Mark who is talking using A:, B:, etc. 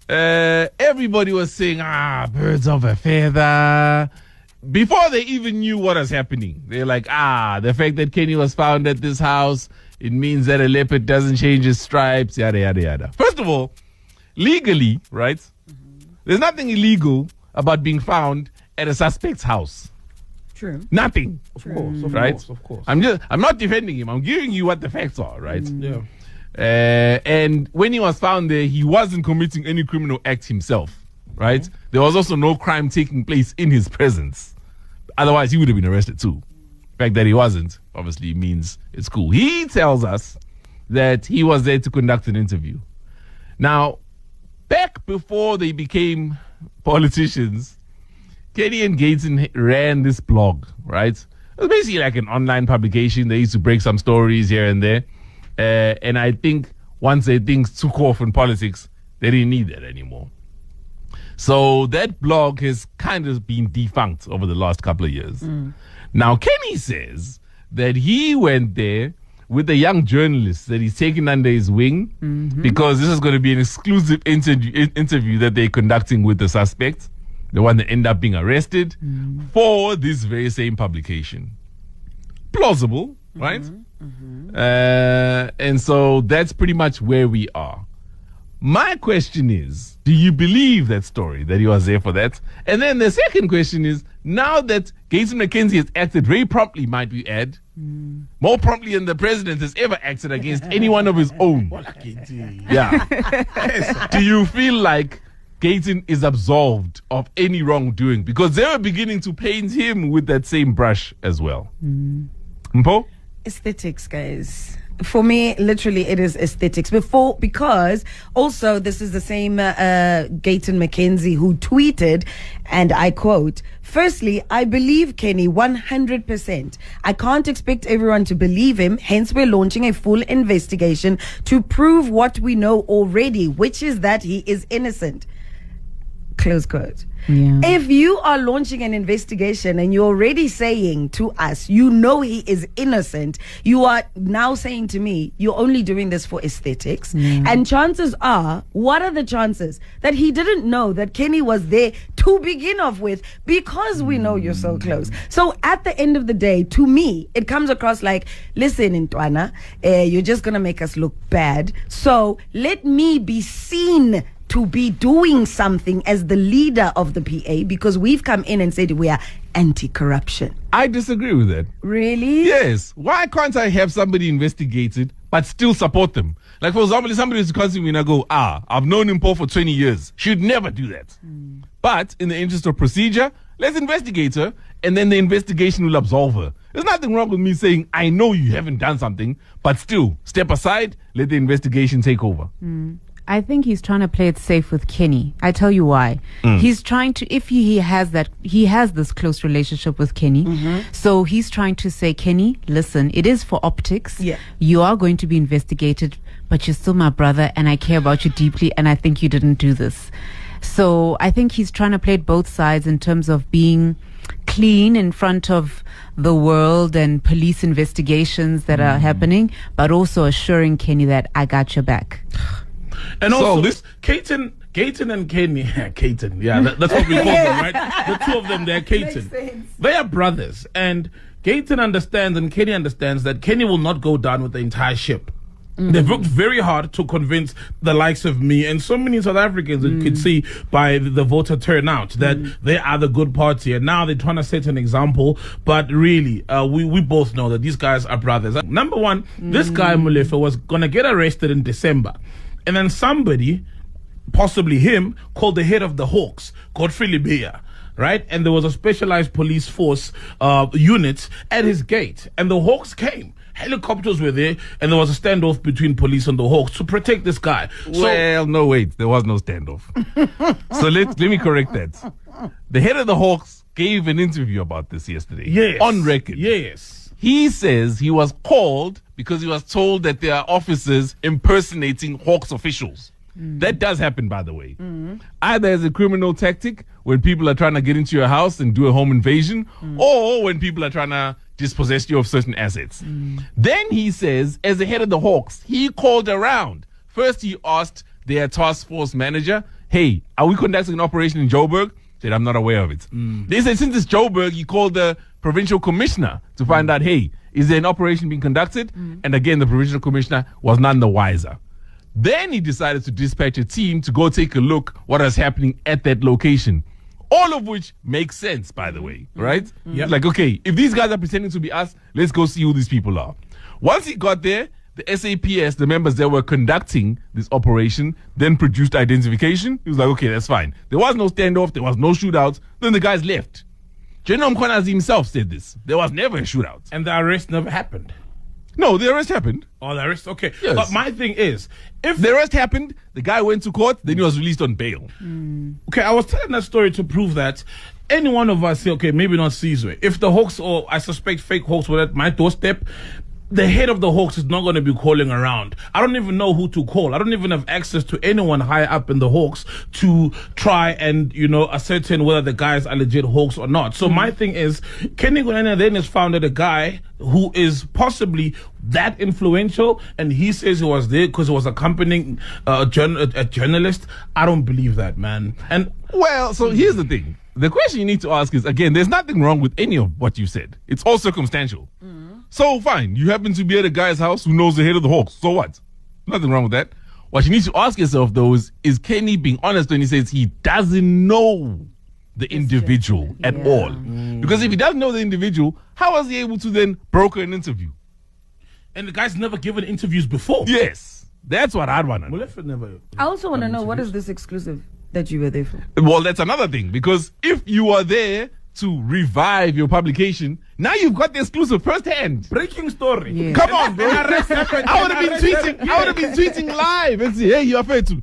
A: everybody was saying, birds of a feather. Before they even knew what was happening, they're like, the fact that Kenny was found at this house, it means that a leopard doesn't change his stripes, yada, yada, yada. First of all, legally, right? There's nothing illegal about being found at a suspect's house.
B: True.
A: Nothing.
C: Of course, of
A: right?
C: course, of course.
A: I'm not defending him. I'm giving you what the facts are, right?
C: Yeah.
A: And when he was found there, he wasn't committing any criminal act himself, right? There was also no crime taking place in his presence. Otherwise, he would have been arrested too. The fact that he wasn't, obviously, means it's cool. He tells us that he was there to conduct an interview. Now, back before they became politicians, Kenny and Gayton ran this blog, right? It was basically like an online publication. They used to break some stories here and there. And I think once things took off in politics, they didn't need that anymore. So that blog has kind of been defunct over the last couple of years. Now, Kenny says that he went there with a young journalist that he's taken under his wing because this is going to be an exclusive interview that they're conducting with the suspect, the one that ended up being arrested, for this very same publication. Plausible, right? And so that's pretty much where we are. My question is, do you believe that story, that he was there for that? And then the second question is, now that Gayton McKenzie has acted very promptly, might we add, more promptly than the president has ever acted against anyone of his own. Yeah. Do you feel like Gayton is absolved of any wrongdoing? Because they were beginning to paint him with that same brush as well. Mpo?
B: Aesthetics, guys. For me, literally, it is aesthetics. Because also this is the same Gayton McKenzie who tweeted, and I quote, "Firstly, I believe Kenny 100%. I can't expect everyone to believe him. Hence, we're launching a full investigation to prove what we know already, which is that he is innocent." Close quote.
D: Yeah.
B: If you are launching an investigation and you're already saying to us, you know he is innocent, you are now saying to me, you're only doing this for aesthetics. And chances are, what are the chances that he didn't know that Kenny was there to begin off with, because we know you're so close? So at the end of the day, to me, it comes across like, listen, Ntwana, you're just going to make us look bad. So let me be seen to be doing something as the leader of the PA, because we've come in and said we are anti-corruption.
A: I disagree with that.
B: Really?
A: Yes. Why can't I have somebody investigated but still support them? Like, for example, if somebody is constantly going to go, I've known him for 20 years. Should never do that. But in the interest of procedure, let's investigate her, and then the investigation will absolve her. There's nothing wrong with me saying, I know you haven't done something, but still, step aside, let the investigation take over.
D: I think he's trying to play it safe with Kenny. I tell you why. He's trying to, if he has this close relationship with Kenny. So he's trying to say, Kenny, listen, it is for optics.
B: Yeah.
D: You are going to be investigated, but you're still my brother and I care about you deeply and I think you didn't do this. So I think he's trying to play it both sides in terms of being clean in front of the world and police investigations that are happening, but also assuring Kenny that I got your back.
C: And also, this Gayton and Kenny, Gayton, that's what we call them, right? The two of them, they're Gayton. They are brothers, and Gayton understands and Kenny understands that Kenny will not go down with the entire ship. They've worked very hard to convince the likes of me and so many South Africans that you could see by the voter turnout that they are the good party, and now they're trying to set an example. But really, we both know that these guys are brothers. Number one, this guy Molefe was gonna get arrested in December. And then somebody, possibly him, called the head of the Hawks, Godfrey Libya, right? And there was a specialized police force unit at his gate. And the Hawks came. Helicopters were there. And there was a standoff between police and the Hawks to protect this guy.
A: Well, no, wait. There was no standoff. So let me correct that. The head of the Hawks gave an interview about this yesterday.
C: Yes.
A: On record.
C: Yes.
A: He says he was called because he was told that there are officers impersonating Hawks officials. That does happen, by the way. Either as a criminal tactic, when people are trying to get into your house and do a home invasion, or when people are trying to dispossess you of certain assets. Then he says, as the head of the Hawks, he called around. First, he asked their task force manager, hey, are we conducting an operation in Joburg? Said, I'm not aware of it. They said, since it's Joburg, he called the provincial commissioner to find out, hey, is there an operation being conducted? And again, the provincial commissioner was none the wiser. Then he decided to dispatch a team to go take a look what is happening at that location. All of which makes sense, by the way, right?
C: Yep.
A: Like, okay, if these guys are pretending to be us, let's go see who these people are. Once he got there, the SAPS, the members that were conducting this operation, then produced identification. He was like, okay, that's fine. There was no standoff. There was no shootout. Then the guys left. General Mkhwanazi himself said this. There was never a shootout.
C: And the arrest never happened.
A: No, the arrest happened.
C: Oh, the arrest, okay.
A: Yes.
C: But my thing is, if
A: The arrest happened, the guy went to court, then he was released on bail.
C: okay, I was telling that story to prove that any one of us, okay, maybe not Sizwe, if the Hawks or I suspect fake Hawks were at my doorstep, the head of the Hawks is not going to be calling around. I don't even know who to call. I don't even have access to anyone higher up in the Hawks to try and, ascertain whether the guys are legit Hawks or not. So my thing is, Kenny Kunene then has founded a guy who is possibly that influential, and he says he was there because he was accompanying a journalist. I don't believe that, man. And
A: Well, so here's the thing. The question you need to ask is, again, there's nothing wrong with any of what you said. It's all circumstantial. So fine, you happen to be at a guy's house who knows the head of the Hawks. So what? Nothing wrong with that. What you need to ask yourself, though, is Kenny being honest when he says he doesn't know the individual at all? Because if he doesn't know the individual, how was he able to then broker an interview?
C: And the guy's never given interviews before.
A: Yes, that's what I'd want to know.
C: Mulefe never.
B: I also want to know, what is this exclusive that you were there for?
A: Well, that's another thing, because if you are there to revive your publication, now you've got the exclusive firsthand.
C: Breaking story.
D: Yeah.
A: Come on, bro. I would have been tweeting live and say, hey, you are fair to.